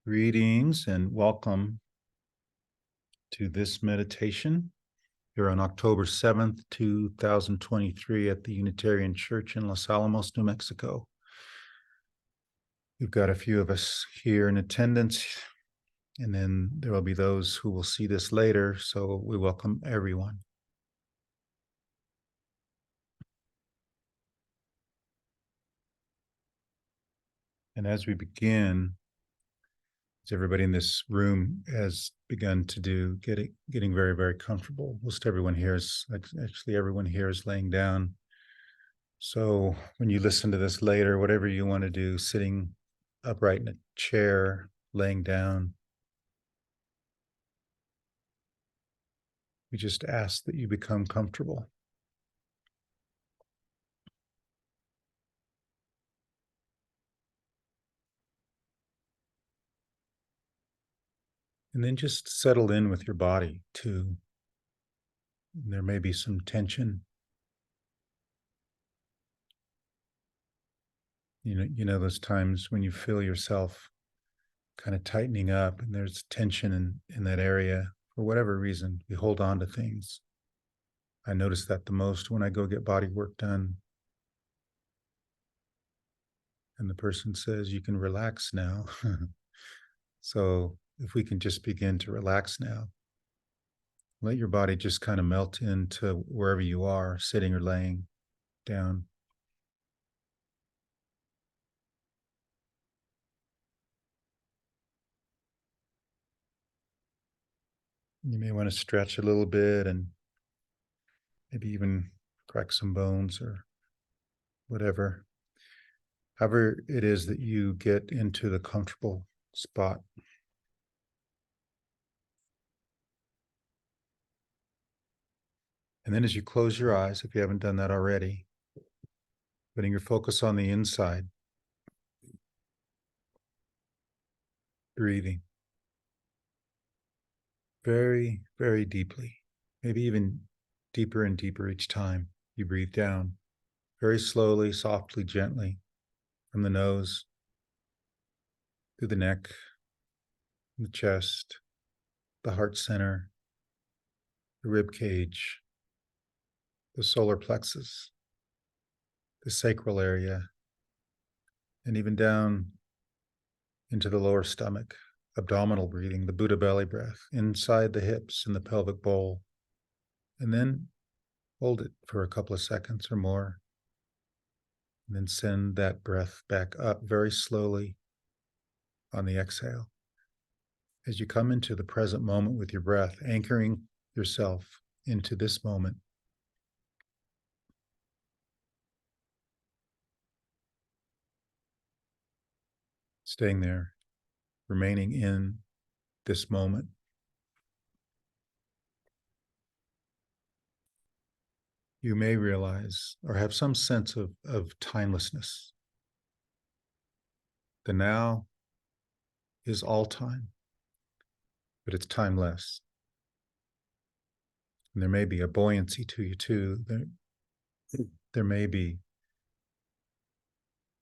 Greetings and welcome to this meditation here on October 7th, 2023 at the Unitarian Church in Los Alamos, New Mexico. We've got a few of us here in attendance, and then there will be those who will see this later, so we welcome everyone. And as we begin, as everybody in this room has begun to do, getting very, very comfortable. Most everyone here is, actually everyone here is laying down. So when you listen to this later, whatever you want to do, sitting upright in a chair, laying down, we just ask that you become comfortable. And then just settle in with your body too. There may be some tension. You know those times when you feel yourself kind of tightening up and there's tension in that area for whatever reason. We hold on to things. I notice that the most when I go get body work done. And the person says, you can relax now. So if we can just begin to relax now, let your body just kind of melt into wherever you are, sitting or laying down. You may want to stretch a little bit and maybe even crack some bones or whatever. However it is that you get into the comfortable spot. And then as you close your eyes, if you haven't done that already, putting your focus on the inside, breathing very, very deeply, maybe even deeper and deeper each time you breathe down, very slowly, softly, gently, from the nose, through the neck, the chest, the heart center, the rib cage, the solar plexus, the sacral area, and even down into the lower stomach, abdominal breathing, the Buddha belly breath, inside the hips and the pelvic bowl. And then hold it for a couple of seconds or more. And then send that breath back up very slowly on the exhale. As you come into the present moment with your breath, anchoring yourself into this moment. Staying there, remaining in this moment. You may realize or have some sense of timelessness. The now is all time, but it's timeless. And there may be a buoyancy to you too. There may be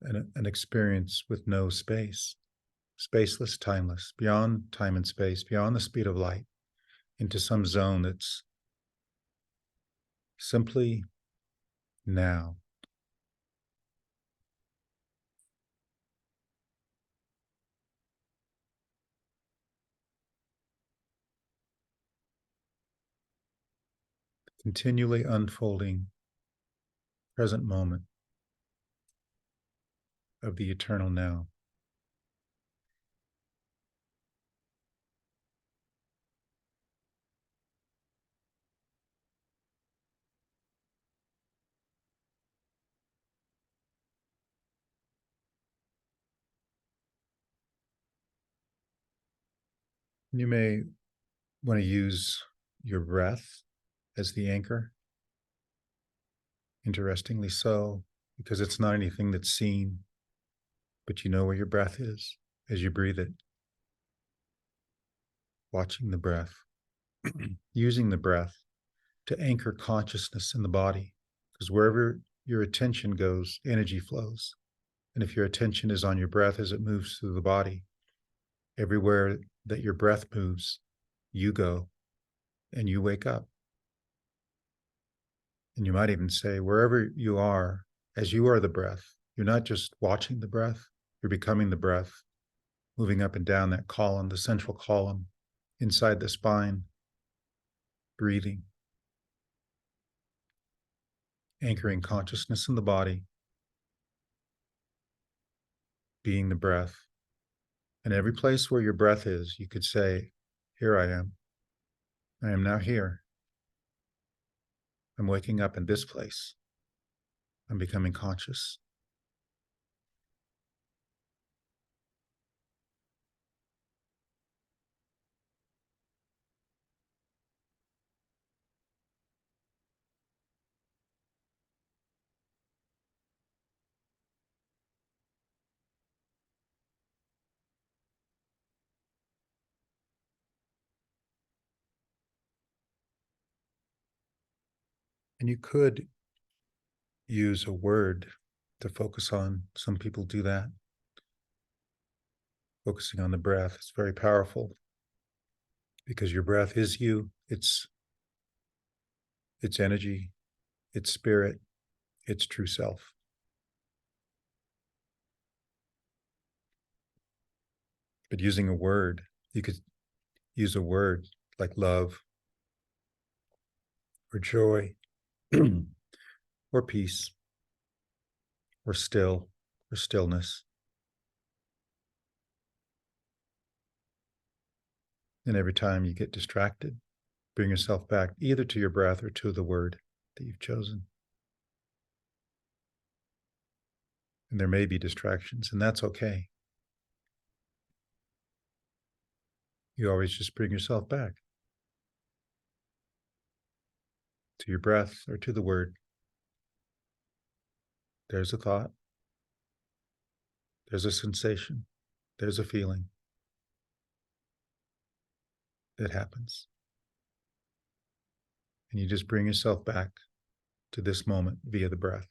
an experience with no space, spaceless, timeless, beyond time and space, beyond the speed of light, into some zone that's simply now. Continually unfolding present moment of the eternal now. You may want to use your breath as the anchor. Interestingly so, because it's not anything that's seen, but you know where your breath is as you breathe it. Watching the breath, using the breath to anchor consciousness in the body, because wherever your attention goes, energy flows. And if your attention is on your breath as it moves through the body, Everywhere that your breath moves, you go and you wake up. And you might even say, wherever you are, as you are the breath, you're not just watching the breath, you're becoming the breath, moving up and down that column, the central column, inside the spine, breathing, anchoring consciousness in the body, being the breath. And every place where your breath is, you could say, here I am. I am now here. I'm waking up in this place. I'm becoming conscious. And you could use a word to focus on. Some people do that. Focusing on the breath. It's very powerful because your breath is you. It's energy, it's spirit, it's true self. But using a word, you could use a word like love or joy or peace or still or stillness. And every time you get distracted, bring yourself back either to your breath or to the word that you've chosen. And there may be distractions, and that's okay. You always just bring yourself back to your breath or to the word. There's a thought, there's a sensation, there's a feeling. It happens. And you just bring yourself back to this moment via the breath.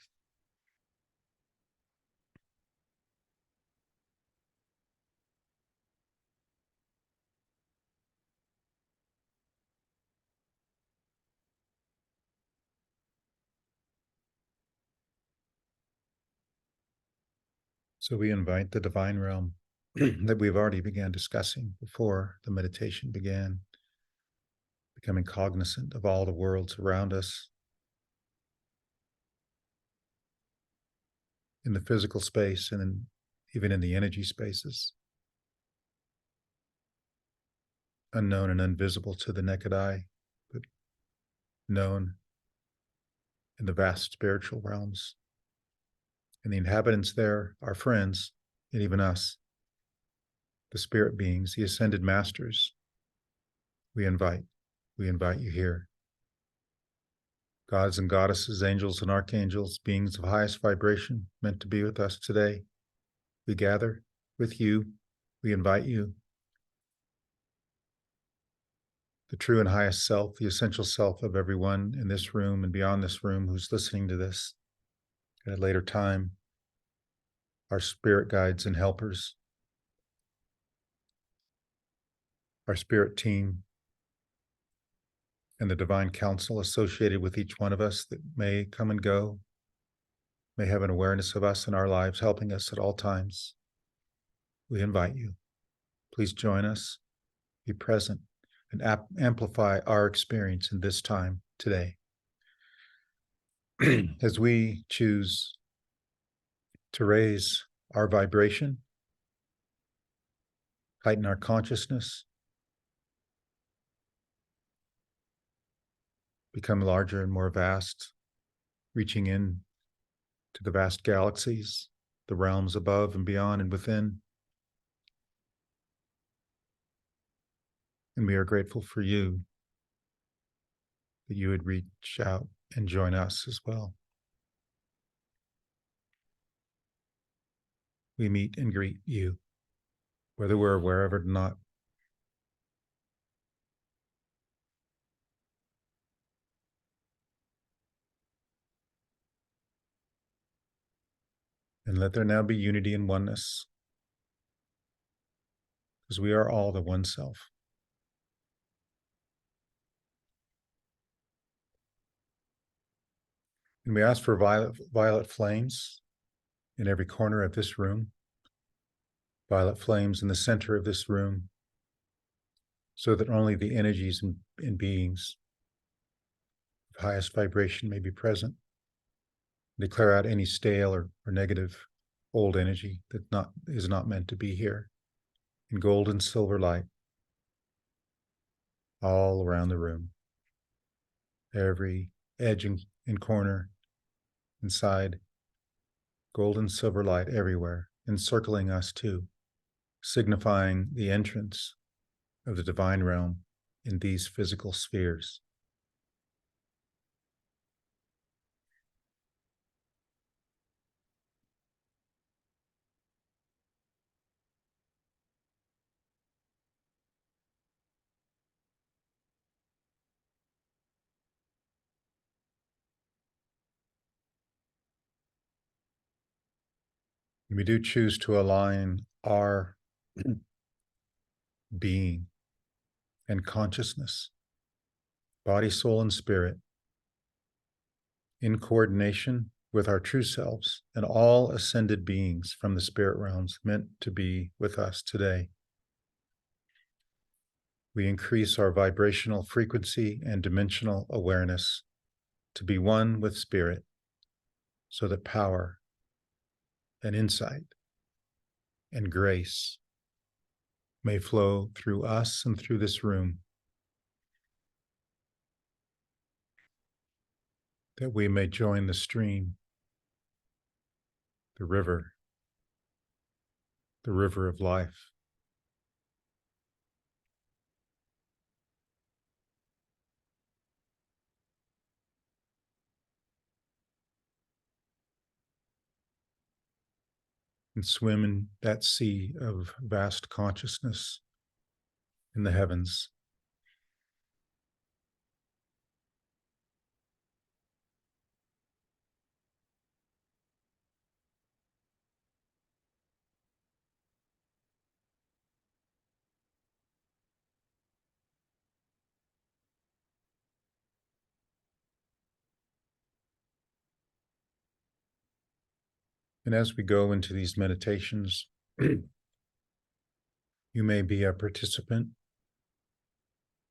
So we invite the divine realm that we've already began discussing before the meditation began, becoming cognizant of all the worlds around us in the physical space and even in the energy spaces, unknown and invisible to the naked eye, but known in the vast spiritual realms. And the inhabitants there are friends, and even us, the spirit beings, the ascended masters. We invite you here. Gods and goddesses, angels and archangels, beings of highest vibration meant to be with us today. We gather with you. We invite you. The true and highest self, the essential self of everyone in this room and beyond this room who's listening to this at a later time, our spirit guides and helpers, our spirit team, and the divine counsel associated with each one of us that may come and go, may have an awareness of us in our lives, helping us at all times. We invite you. Please join us, be present, and amplify our experience in this time today. As we choose to raise our vibration, heighten our consciousness, become larger and more vast, reaching in to the vast galaxies, the realms above and beyond and within. And we are grateful for you, that you would reach out and join us as well. We meet and greet you, whether we're aware of it or not. And let there now be unity and oneness because we are all the one self. And we ask for violet flames in every corner of this room, violet flames in the center of this room, so that only the energies and beings of highest vibration may be present. Declare out any stale or negative old energy that is not meant to be here, in gold and silver light all around the room, every edge and corner, inside, gold and silver light everywhere, encircling us too, signifying the entrance of the divine realm in these physical spheres. We do choose to align our being and consciousness, body, soul, and spirit, in coordination with our true selves and all ascended beings from the spirit realms meant to be with us today. We increase our vibrational frequency and dimensional awareness to be one with spirit, so that power and insight and grace may flow through us and through this room, that we may join the stream, the river of life. And swim in that sea of vast consciousness in the heavens. And as we go into these meditations, you may be a participant,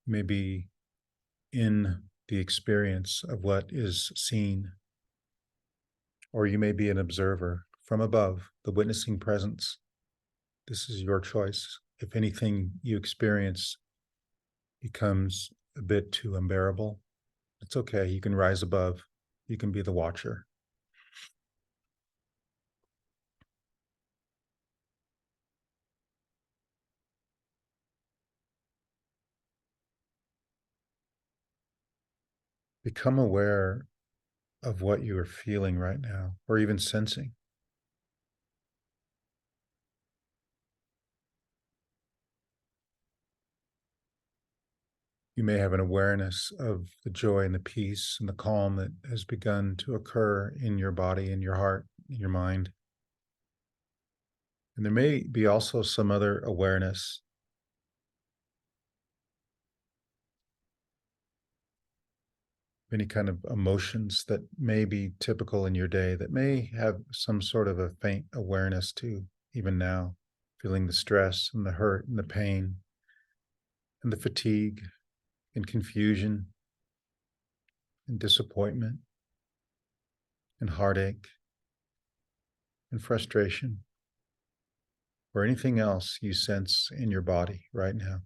you may be in the experience of what is seen, or you may be an observer from above, the witnessing presence. This is your choice. If anything you experience becomes a bit too unbearable, it's okay. You can rise above. You can be the watcher. Become aware of what you are feeling right now, or even sensing. You may have an awareness of the joy and the peace and the calm that has begun to occur in your body, in your heart, in your mind. And there may be also some other awareness. Any kind of emotions that may be typical in your day that may have some sort of a faint awareness to, even now, feeling the stress and the hurt and the pain and the fatigue and confusion and disappointment and heartache and frustration, or anything else you sense in your body right now,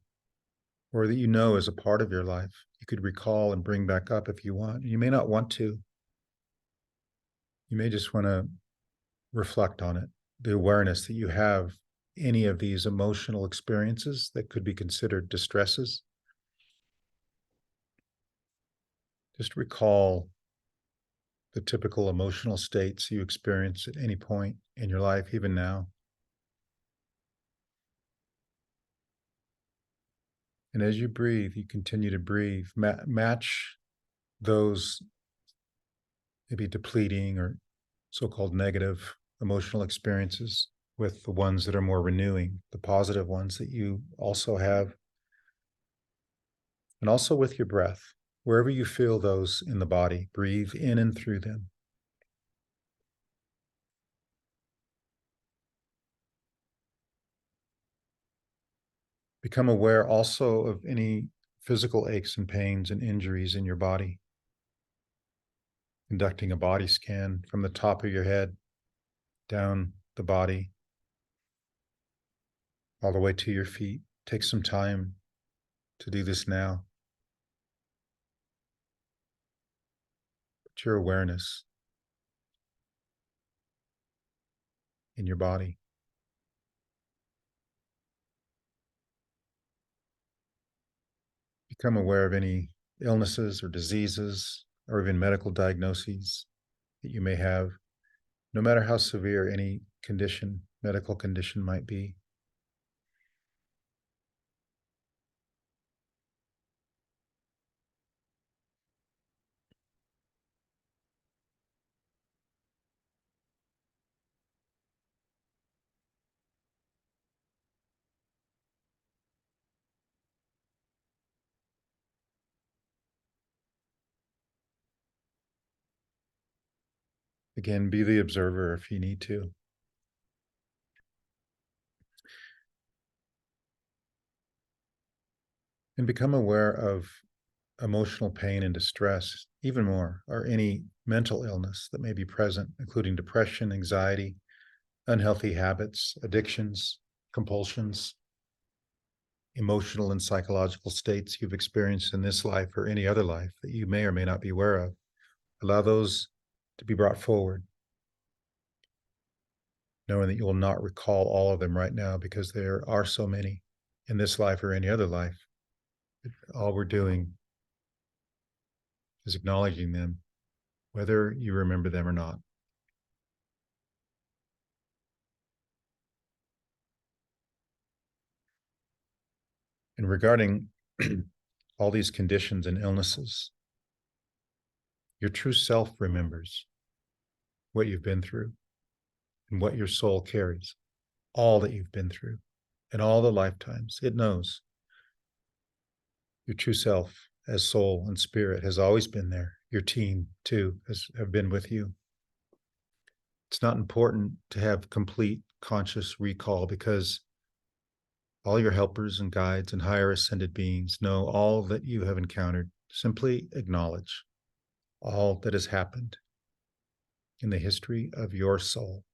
or that you know is a part of your life. You could recall and bring back up if you want. You may not want to. You may just want to reflect on it, the awareness that you have any of these emotional experiences that could be considered distresses. Just recall the typical emotional states you experience at any point in your life, even now. And as you breathe, you continue to breathe, match those maybe depleting or so-called negative emotional experiences with the ones that are more renewing, the positive ones that you also have, and also with your breath. Wherever you feel those in the body, breathe in and through them. Become aware also of any physical aches and pains and injuries in your body. Conducting a body scan from the top of your head down the body, all the way to your feet. Take some time to do this now. Put your awareness in your body. Become aware of any illnesses or diseases or even medical diagnoses that you may have, no matter how severe any condition, medical condition might be. Again, be the observer if you need to. And become aware of emotional pain and distress, even more, or any mental illness that may be present, including depression, anxiety, unhealthy habits, addictions, compulsions, emotional and psychological states you've experienced in this life or any other life that you may or may not be aware of. Allow those to be brought forward, knowing that you will not recall all of them right now because there are so many in this life or any other life. All we're doing is acknowledging them, whether you remember them or not. And regarding all these conditions and illnesses, your true self remembers what you've been through and what your soul carries, all that you've been through and all the lifetimes. It knows. Your true self as soul and spirit has always been there. Your team too have been with you. It's not important to have complete conscious recall because all your helpers and guides and higher ascended beings know all that you have encountered. Simply acknowledge all that has happened in the history of your soul.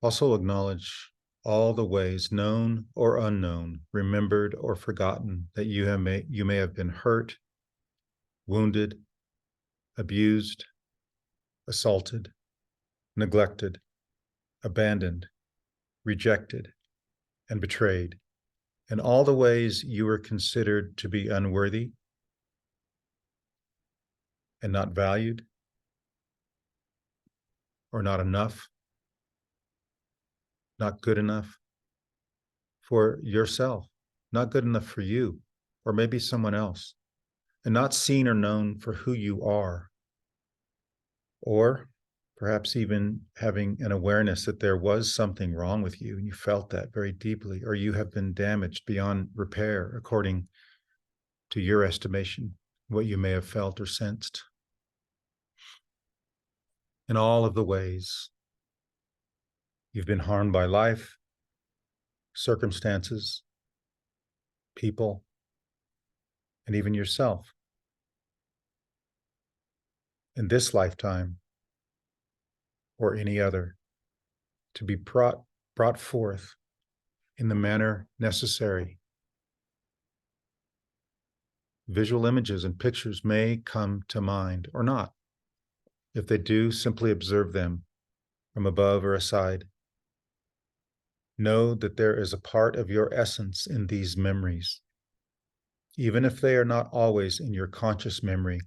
Also acknowledge all the ways, known or unknown, remembered or forgotten, that you may have been hurt, wounded, abused, assaulted, neglected, abandoned, rejected, and betrayed, and all the ways you were considered to be unworthy and not valued or not enough, not good enough for yourself, not good enough for you, or maybe someone else, and not seen or known for who you are, or perhaps even having an awareness that there was something wrong with you and you felt that very deeply, or you have been damaged beyond repair according to your estimation, what you may have felt or sensed. In all of the ways you've been harmed by life, circumstances, people, and even yourself. In this lifetime or any other, to be brought forth in the manner necessary. Visual images and pictures may come to mind or not. If they do, simply observe them from above or aside. Know that there is a part of your essence in these memories, even if they are not always in your conscious memory.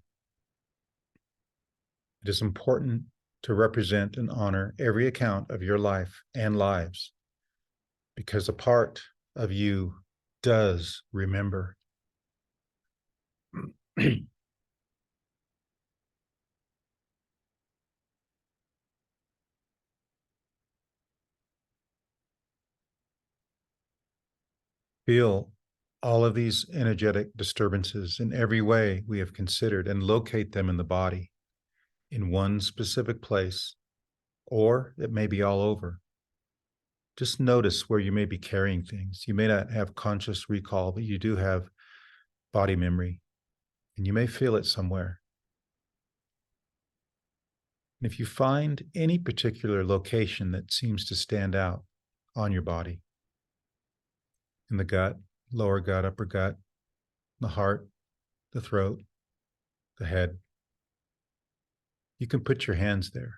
It is important to represent and honor every account of your life and lives, because a part of you does remember. Feel all of these energetic disturbances in every way we have considered and locate them in the body in one specific place, or it may be all over. Just notice where you may be carrying things. You may not have conscious recall, but you do have body memory, and you may feel it somewhere. And if you find any particular location that seems to stand out on your body, in the gut, lower gut, upper gut, the heart, the throat, the head, you can put your hands there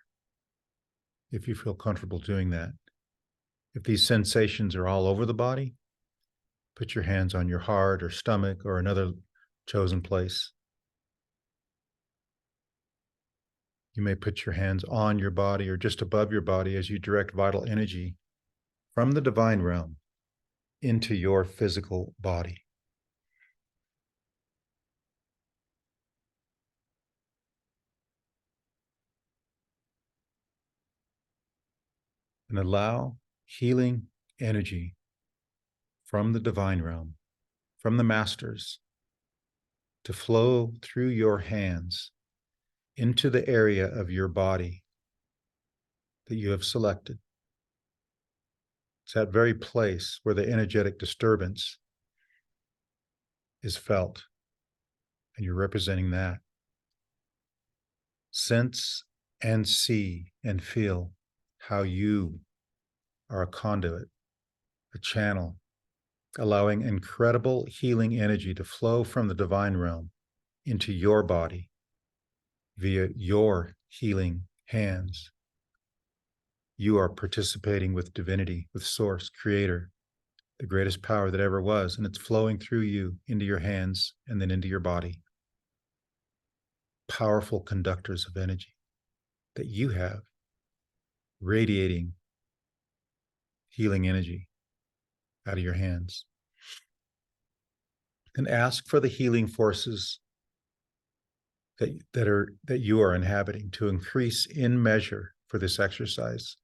if you feel comfortable doing that. If these sensations are all over the body, put your hands on your heart or stomach or another chosen place. You may put your hands on your body or just above your body as you direct vital energy from the divine realm into your physical body. And allow healing energy from the divine realm, from the masters, to flow through your hands into the area of your body that you have selected. It's that very place where the energetic disturbance is felt, and you're representing that. Sense and see and feel how you are a conduit, a channel, allowing incredible healing energy to flow from the divine realm into your body via your healing hands. You are participating with divinity, with source, creator, the greatest power that ever was, and it's flowing through you into your hands and then into your body. Powerful conductors of energy that you have, radiating healing energy out of your hands. And ask for the healing forces that you are inhabiting to increase in measure for this exercise.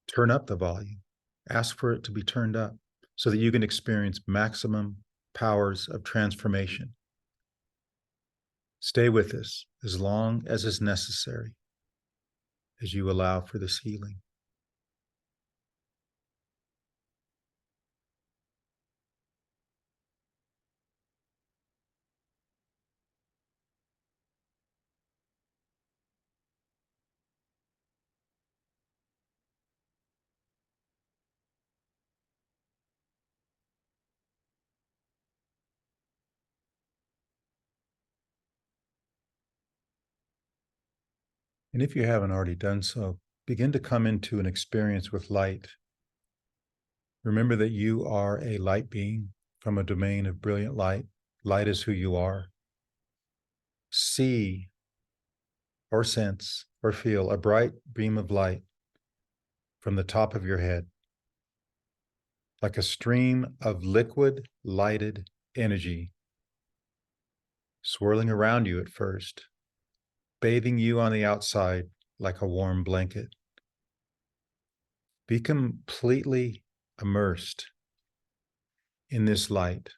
Turn up the volume. Ask for it to be turned up so that you can experience maximum powers of transformation. Stay with us as long as is necessary as you allow for this healing. And if you haven't already done so, begin to come into an experience with light. Remember that you are a light being from a domain of brilliant light. Light is who you are. See or sense or feel a bright beam of light from the top of your head, like a stream of liquid lighted energy swirling around you at first, bathing you on the outside like a warm blanket. Be completely immersed in this light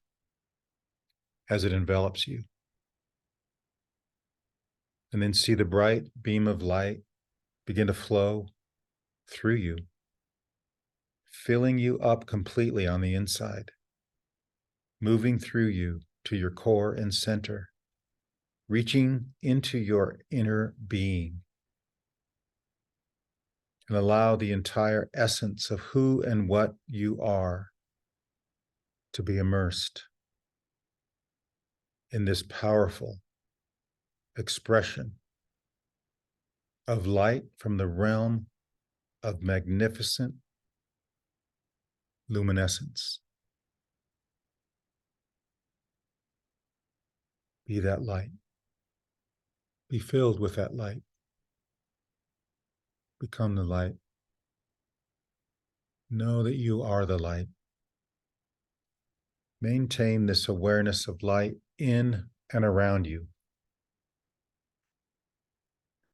as it envelops you. And then see the bright beam of light begin to flow through you, filling you up completely on the inside, moving through you to your core and center, reaching into your inner being. And allow the entire essence of who and what you are to be immersed in this powerful expression of light from the realm of magnificent luminescence. Be that light. Be filled with that light. Become the light. Know that you are the light. Maintain this awareness of light in and around you,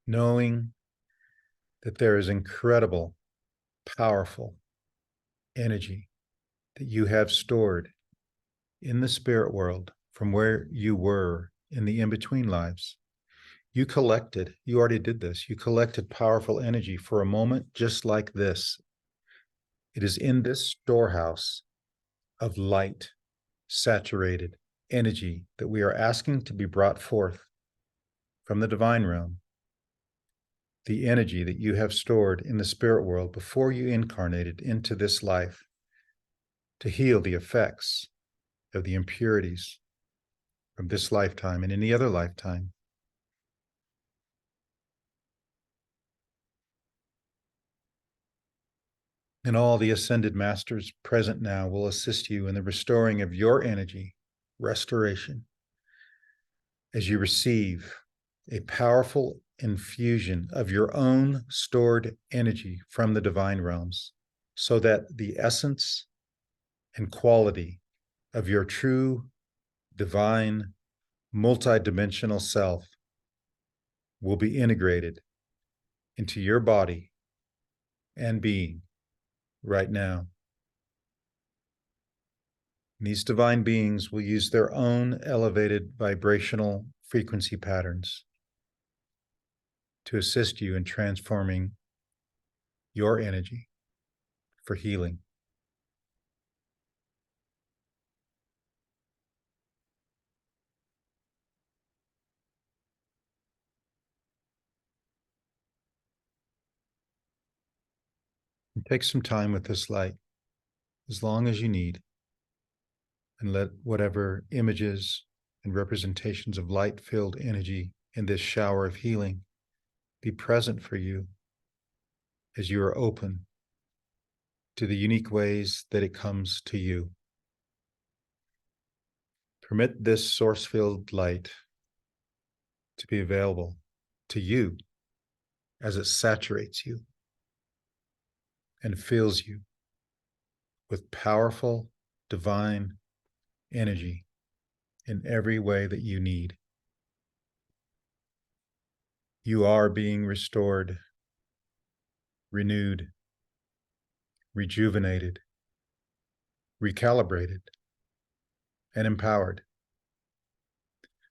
knowing that there is incredible, powerful energy that you have stored in the spirit world from where you were in the in-between lives. You already did this, you collected powerful energy for a moment just like this. It is in this storehouse of light, saturated energy that we are asking to be brought forth from the divine realm. The energy that you have stored in the spirit world before you incarnated into this life to heal the effects of the impurities from this lifetime and any other lifetime. And all the ascended masters present now will assist you in the restoring of your energy, restoration, as you receive a powerful infusion of your own stored energy from the divine realms, so that the essence and quality of your true divine multidimensional self will be integrated into your body and being right now. And these divine beings will use their own elevated vibrational frequency patterns to assist you in transforming your energy for healing. And take some time with this light, as long as you need, and let whatever images and representations of light-filled energy in this shower of healing be present for you as you are open to the unique ways that it comes to you. Permit this source-filled light to be available to you as it saturates you and fills you with powerful divine energy in every way that you need. You are being restored, renewed, rejuvenated, recalibrated, and empowered.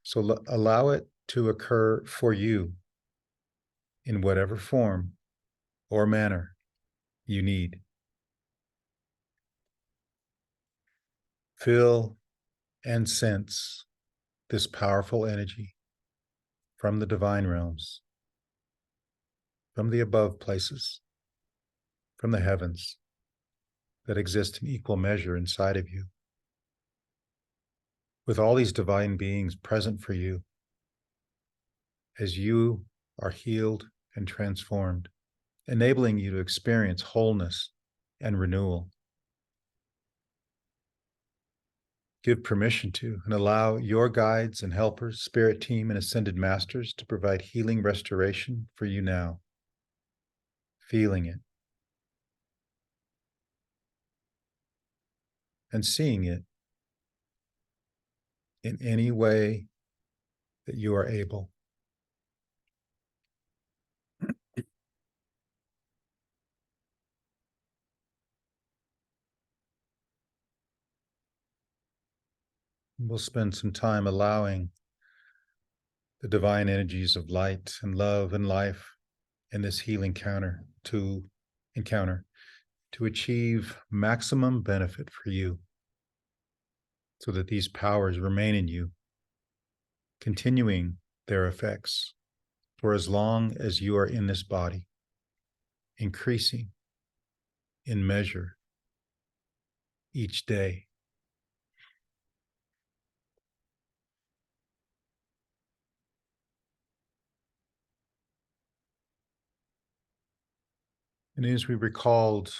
So allow it to occur for you in whatever form or manner you need. Feel and sense this powerful energy from the divine realms, from the above places, from the heavens that exist in equal measure inside of you. With all these divine beings present for you as you are healed and transformed, enabling you to experience wholeness and renewal. Give permission to and allow your guides and helpers, spirit team, and ascended masters to provide healing restoration for you now. Feeling it and seeing it in any way that you are able. We'll spend some time allowing the divine energies of light and love and life in this healing encounter to achieve maximum benefit for you, so that these powers remain in you, continuing their effects for as long as you are in this body, increasing in measure each day. And as we recalled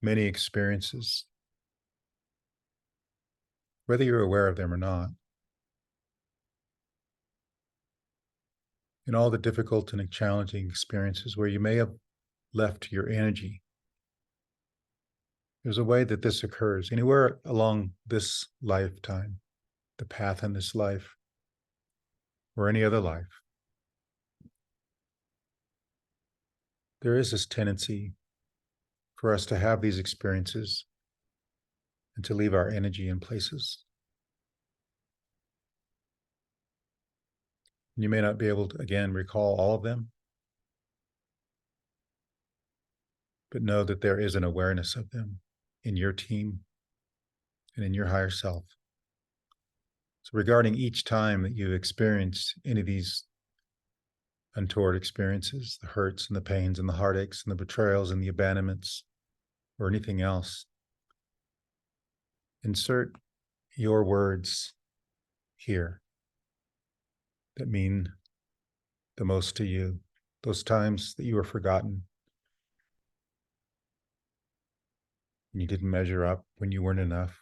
many experiences, whether you're aware of them or not, in all the difficult and challenging experiences where you may have left your energy There's a way that this occurs anywhere along this lifetime, the path in this life, or any other life. There is this tendency for us to have these experiences and to leave our energy in places. You may not be able to, again, recall all of them, but know that there is an awareness of them in your team and in your higher self. So regarding each time that you experienced any of these untoward experiences, the hurts and the pains and the heartaches and the betrayals and the abandonments or anything else, insert your words here that mean the most to you, those times that you were forgotten, when you didn't measure up, when you weren't enough,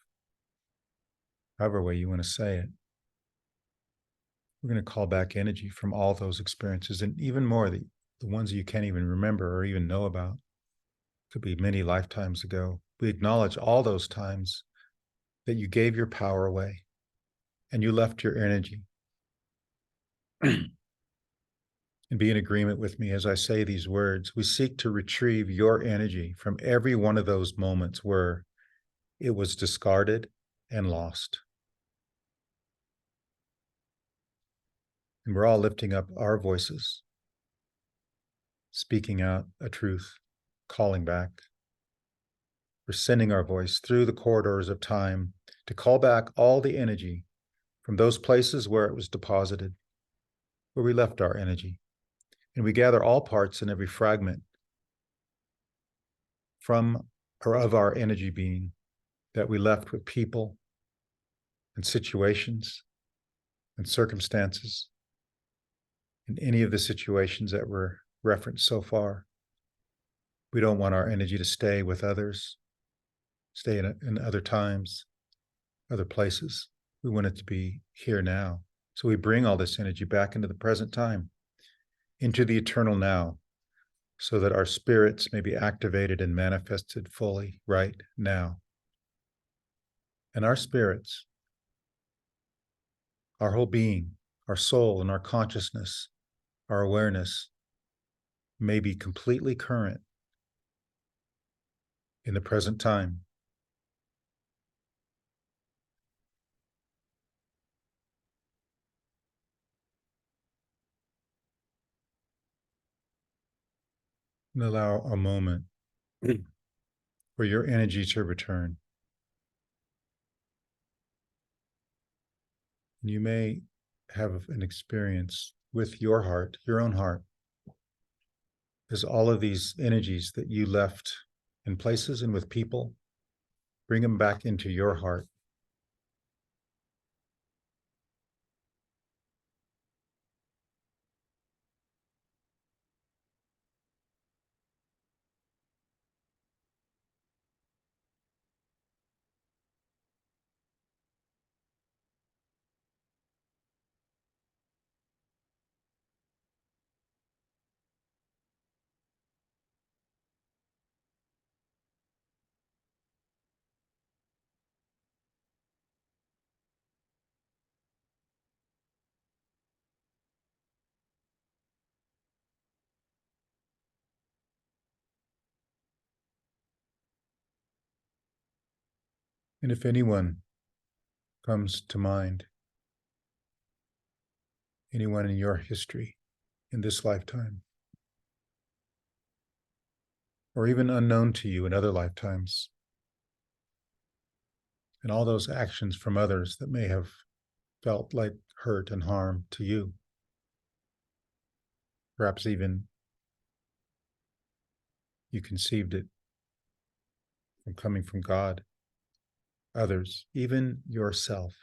however way you want to say it. We're going to call back energy from all those experiences, and even more, the ones you can't even remember or even know about. Could be many lifetimes ago. We acknowledge all those times that you gave your power away and you left your energy. And be in agreement with me as I say these words. We seek to retrieve your energy from every one of those moments where it was discarded and lost. And we're all lifting up our voices, speaking out a truth, calling back. We're sending our voice through the corridors of time to call back all the energy from those places where it was deposited, where we left our energy. And we gather all parts and every fragment from or of our energy being that we left with people and situations and circumstances in any of the situations that were referenced so far. We don't want our energy to stay with others, stay in other times, other places. We want it to be here now. So we bring all this energy back into the present time, into the eternal now, so that our spirits may be activated and manifested fully right now. And our spirits, our whole being, our soul and our consciousness, our awareness may be completely current in the present time. And allow a moment for your energy to return. You may have an experience with your heart, your own heart, as all of these energies that you left in places and with people, bring them back into your heart. And if anyone comes to mind, anyone in your history in this lifetime, or even unknown to you in other lifetimes, and all those actions from others that may have felt like hurt and harm to you, perhaps even you conceived it from coming from God, others, even yourself.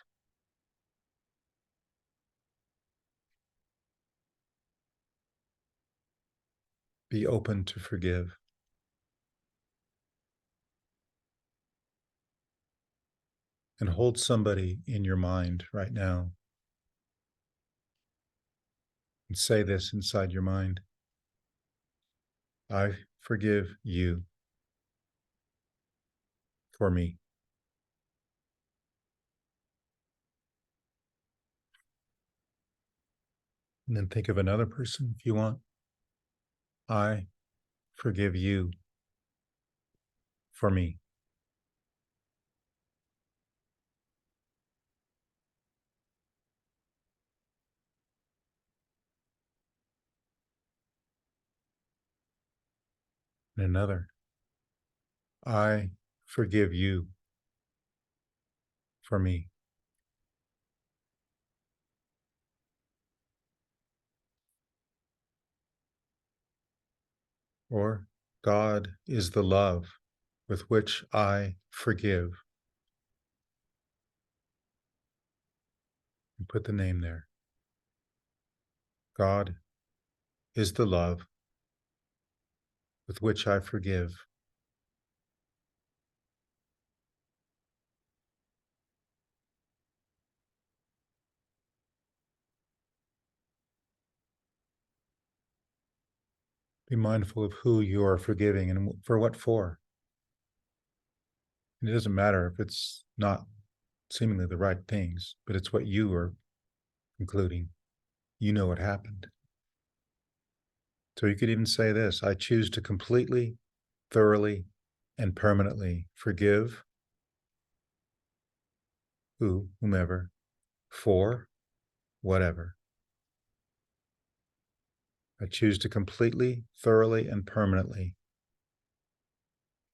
Be open to forgive. And hold somebody in your mind right now. And say this inside your mind: I forgive you. for me. And then think of another person if you want. I forgive you for me. And another. I forgive you for me. Or God is the love with which I forgive. And put the name there. God is the love with which I forgive. Be mindful of who you are forgiving and for what for. And it doesn't matter if it's not seemingly the right things, but it's what you are concluding. You know what happened. So you could even say this: I choose to completely, thoroughly, and permanently forgive whomever, for whatever. I choose to completely, thoroughly, and permanently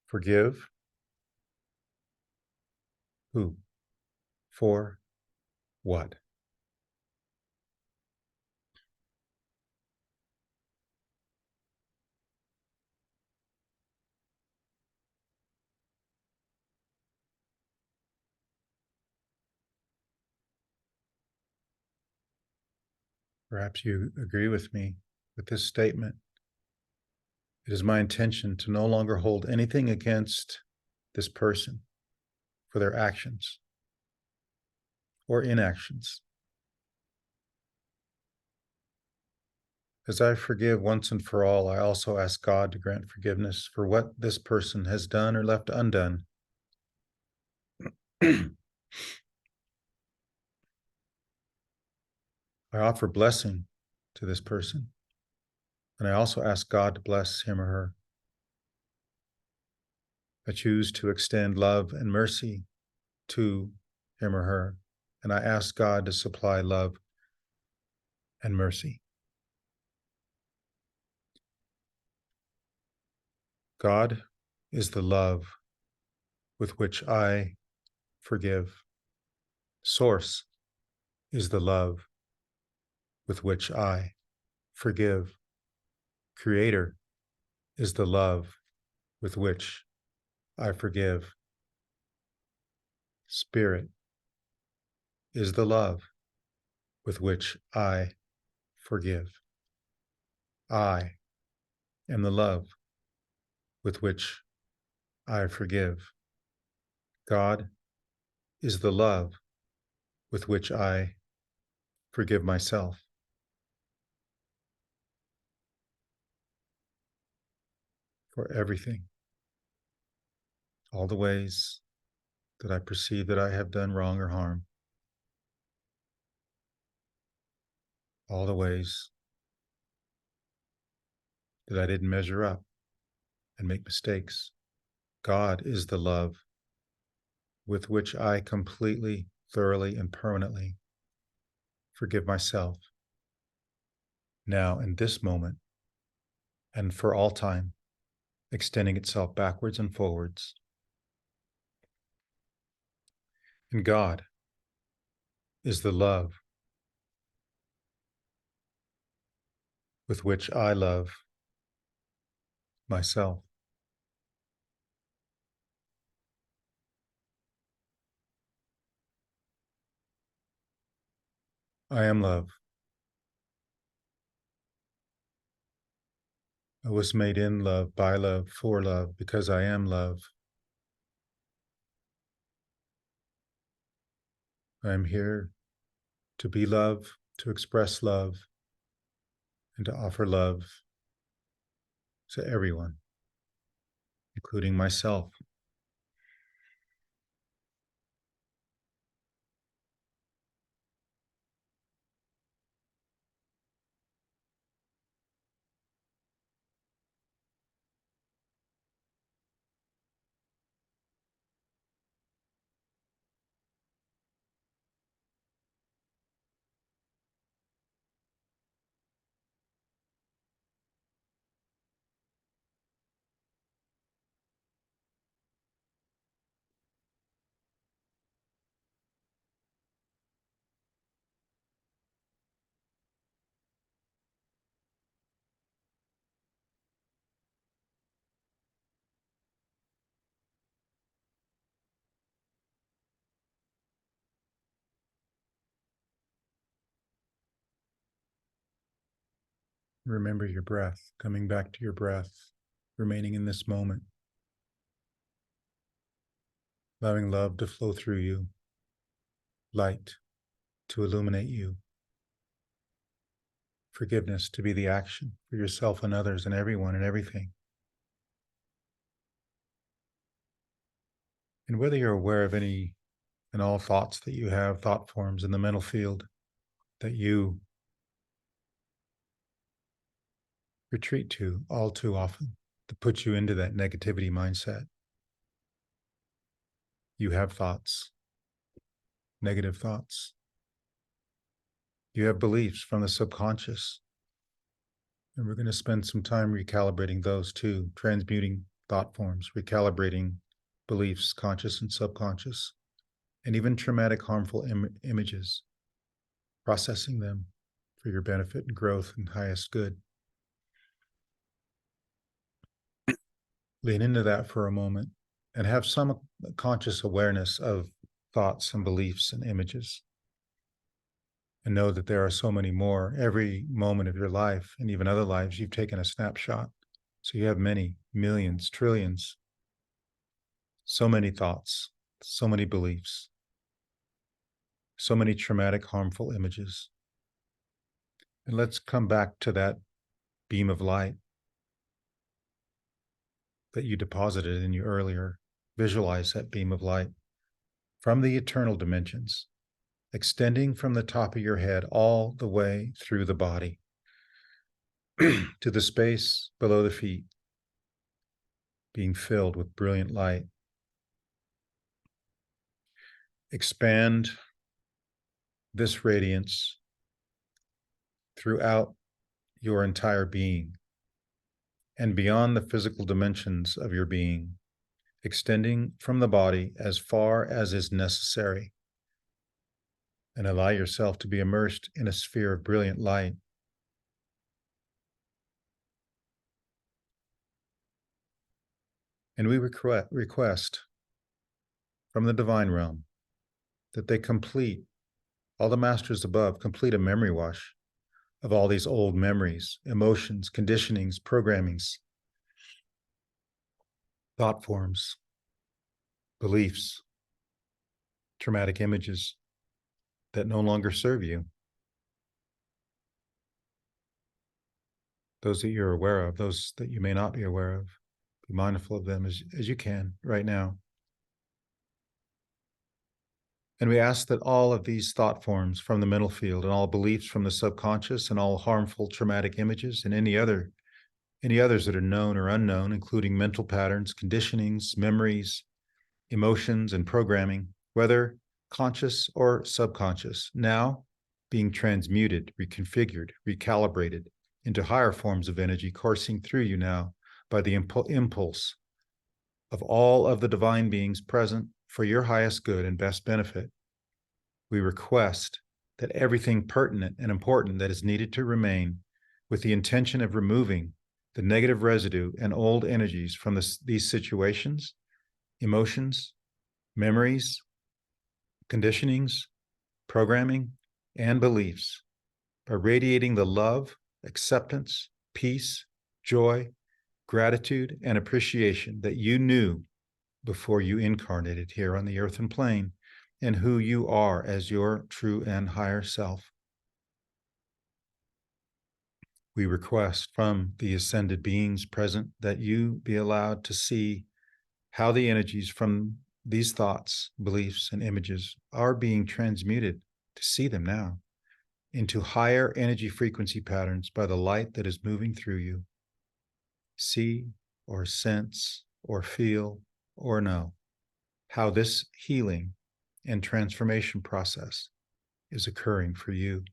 forgive who, for what. Perhaps you agree with me with this statement. It is my intention to no longer hold anything against this person for their actions or inactions. As I forgive once and for all, I also ask God to grant forgiveness for what this person has done or left undone. I offer blessing to this person, and I also ask God to bless him or her. I choose to extend love and mercy to him or her, and I ask God to supply love and mercy. God is the love with which I forgive. Source is the love with which I forgive. Creator is the love with which I forgive. Spirit is the love with which I forgive. I am the love with which I forgive. God is the love with which I forgive myself. For everything, all the ways that I perceive that I have done wrong or harm, all the ways that I didn't measure up and make mistakes. God is the love with which I completely, thoroughly, and permanently forgive myself now in this moment and for all time, extending itself backwards and forwards. And God is the love with which I love myself. I am love. I was made in love, by love, for love, because I am love. I am here to be love, to express love, and to offer love to everyone, including myself. Remember your breath, coming back to your breath, remaining in this moment, allowing love to flow through you, light to illuminate you, forgiveness to be the action for yourself and others and everyone and everything. And whether you're aware of any and all thoughts that you have, thought forms in the mental field that you retreat to all too often to put you into that negativity mindset. You have thoughts, negative thoughts. You have beliefs from the subconscious. And we're going to spend some time recalibrating those too, transmuting thought forms, recalibrating beliefs, conscious and subconscious, and even traumatic, harmful images, processing them for your benefit and growth and highest good. Lean into that for a moment and have some conscious awareness of thoughts and beliefs and images. And know that there are so many more. Every moment of your life and even other lives, you've taken a snapshot. So you have many, millions, trillions, so many thoughts, so many beliefs, so many traumatic, harmful images. And let's come back to that beam of light that you deposited in you earlier. Visualize that beam of light from the eternal dimensions, extending from the top of your head all the way through the body to the space below the feet, being filled with brilliant light. Expand this radiance throughout your entire being and beyond the physical dimensions of your being, extending from the body as far as is necessary. And allow yourself to be immersed in a sphere of brilliant light. And we request from the divine realm that they complete, all the masters above, complete a memory wash of all these old memories, emotions, conditionings, programmings, thought forms, beliefs, traumatic images that no longer serve you. Those that you're aware of, those that you may not be aware of, be mindful of them as you can right now. And we ask that all of these thought forms from the mental field and all beliefs from the subconscious and all harmful traumatic images and any others that are known or unknown, including mental patterns, conditionings, memories, emotions, and programming, whether conscious or subconscious, now being transmuted, reconfigured, recalibrated into higher forms of energy coursing through you now by the impulse of all of the divine beings present for your highest good and best benefit. We request that everything pertinent and important that is needed to remain, with the intention of removing the negative residue and old energies from these situations, emotions, memories, conditionings, programming, and beliefs, by radiating the love, acceptance, peace, joy, gratitude, and appreciation that you knew before you incarnated here on the earthen plane, and who you are as your true and higher self. We request from the ascended beings present that you be allowed to see how the energies from these thoughts, beliefs, and images are being transmuted, to see them now, into higher energy frequency patterns by the light that is moving through you. See or sense or feel or know how this healing and transformation process is occurring for you.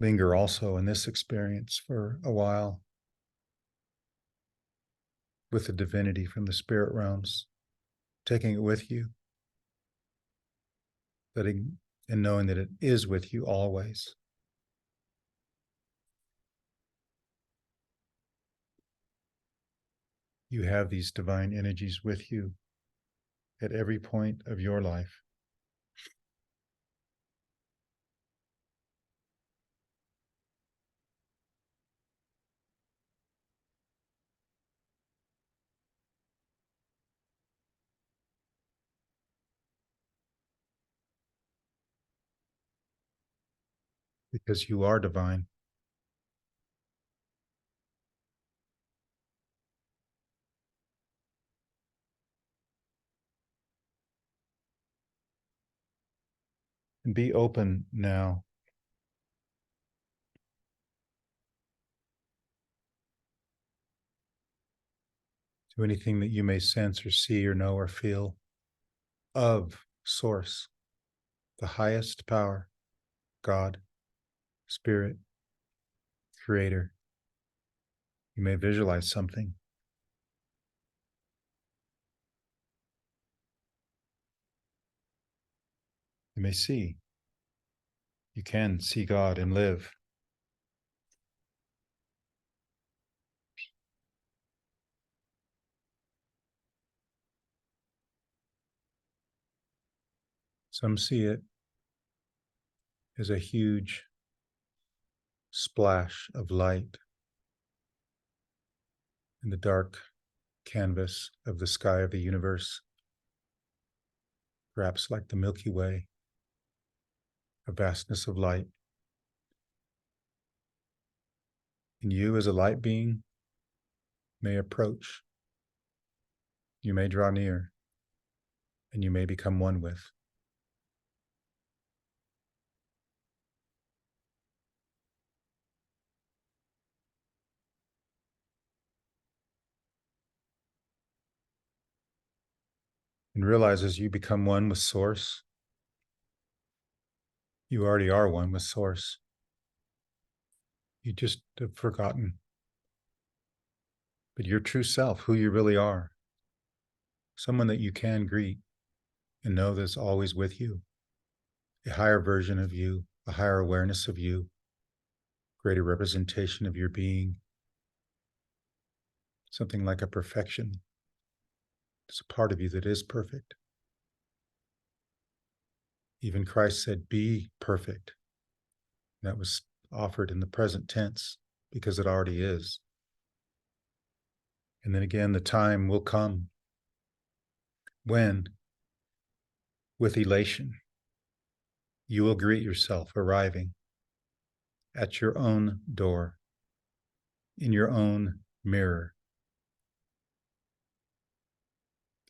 Linger also in this experience for a while with the divinity from the spirit realms, taking it with you. letting and knowing that it is with you always. You have these divine energies with you at every point of your life. Because you are divine. And be open now to anything that you may sense or see or know or feel of Source, the highest power, God, Spirit, Creator. You may visualize something. You may see. You can see God and live. Some see it as a huge splash of light in the dark canvas of the sky of the universe, perhaps like the Milky Way, a vastness of light. And you, as a light being, may approach, you may draw near, and you may become one with. And realize as you become one with Source, you already are one with Source. You just have forgotten. But your true self, who you really are, someone that you can greet and know that's always with you, a higher version of you, a higher awareness of you, greater representation of your being, something like a perfection. It's a part of you that is perfect. Even Christ said, be perfect. And that was offered in the present tense because it already is. And then again, the time will come when, with elation, you will greet yourself arriving at your own door, in your own mirror.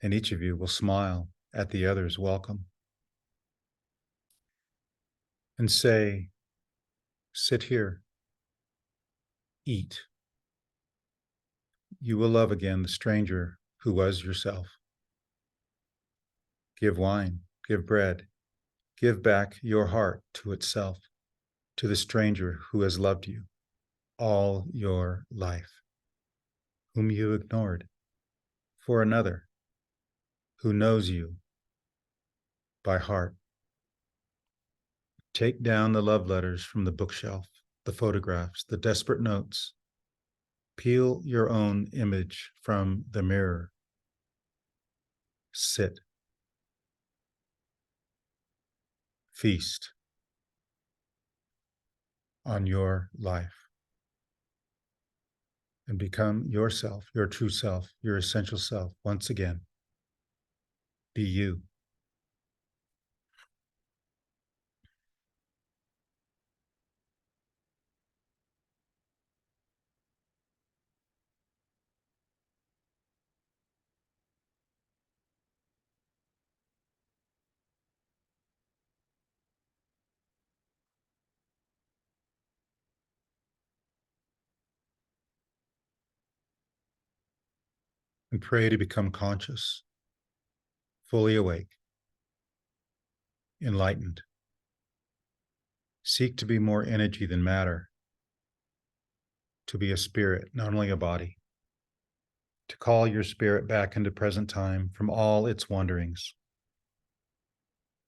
And each of you will smile at the other's welcome and say, sit here, eat. You will love again the stranger who was yourself. Give wine, give bread, give back your heart to itself, to the stranger who has loved you all your life, whom you ignored, for another who knows you by heart. Take down the love letters from the bookshelf, the photographs, the desperate notes. Peel your own image from the mirror. Sit. Feast on your life and become yourself, your true self, your essential self once again. Be you. And pray to become conscious, fully awake, enlightened. Seek to be more energy than matter, to be a spirit, not only a body, to call your spirit back into present time from all its wanderings,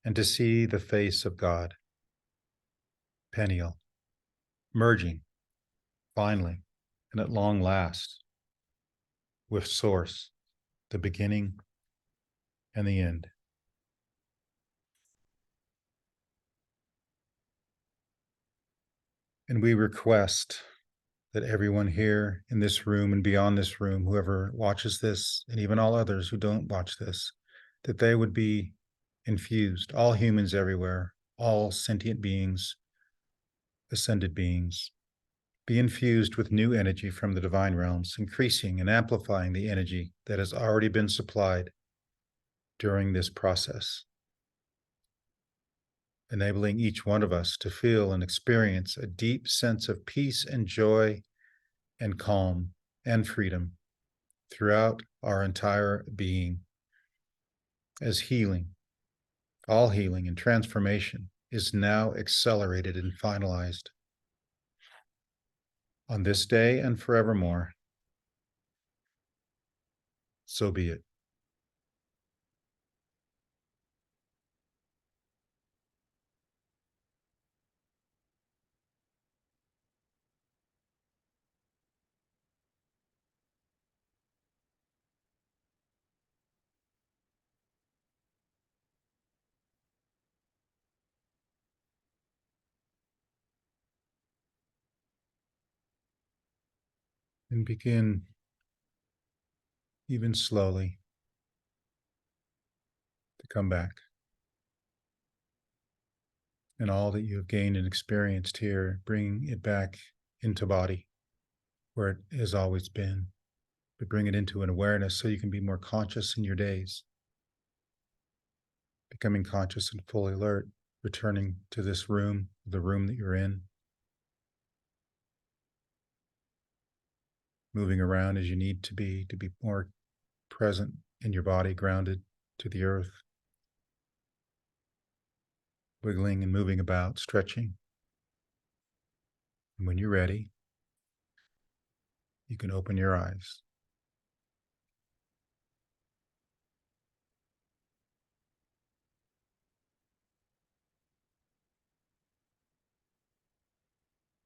and to see the face of God, Peniel, merging finally and at long last with Source, the beginning and the end. And we request that everyone here in this room and beyond this room, whoever watches this, and even all others who don't watch this, that they would be infused, all humans everywhere, all sentient beings, ascended beings, be infused with new energy from the divine realms, increasing and amplifying the energy that has already been supplied during this process, enabling each one of us to feel and experience a deep sense of peace and joy and calm and freedom throughout our entire being, as healing, all healing and transformation is now accelerated and finalized on this day and forevermore. So be it. And begin, even slowly, to come back. And all that you have gained and experienced here, bring it back into body where it has always been, but bring it into an awareness so you can be more conscious in your days, becoming conscious and fully alert, returning to this room, the room that you're in, moving around as you need to be more present in your body, grounded to the earth, wiggling and moving about, stretching. And when you're ready, you can open your eyes.